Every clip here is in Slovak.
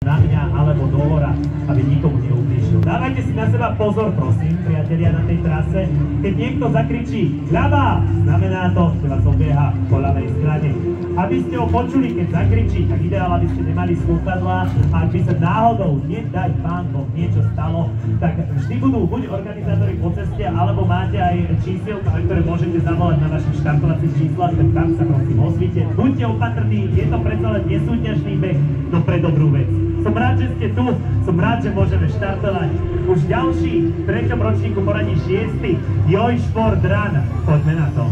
na mňa alebo do hora, aby nikomu neublížil. Dávajte si na seba pozor, prosím, priatelia, na tej trase. Keď niekto zakričí ľava, znamená to, že vás obieha po ľavej strane. Aby ste ho počuli, keď zakričí, tak ideál, aby ste nemali slúchadlá. A ak by sa náhodou, nedaj Pán Boh, niečo stalo, tak vždy budú buď organizátori po ceste, alebo máte aj čísielka, ktoré môžete zavolať na vašich štartovacích číslach, tak tam sa prosím ozvite. Buďte opatrní, je to predsa len nesúťažný beh, no pre dobrú vec. Som rád, že ste tu, som rád, že môžeme štartovať. Už ďalší, v 3. ročníku poradí 6. Joj Šport Run. Poďme na to.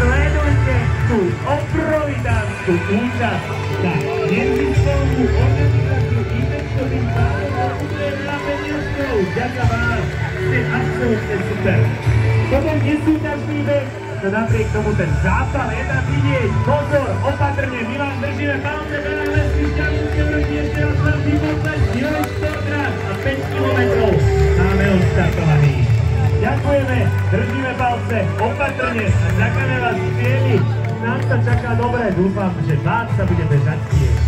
Sledujte tú obrovitánsku účasť na neziskovú organizáciu eventových závodov na peniažkou. Ďakujem vám, ste absolútne super. Toto nesúťažný beh, no napriek tomu ten zápal je tam vidieť. Pozor, opatrne, my vám držíme palce, veľa lesky, šťavnické vrchy, ešte raz vám vypotleť, Joj Šport Run a 5 kilometrov máme odstartovaný. Ďakujeme, držíme palce, opatrne a čakáme vás v cieli. Nám sa čaká dobre, dúfam, že vám sa bude bežať tiež.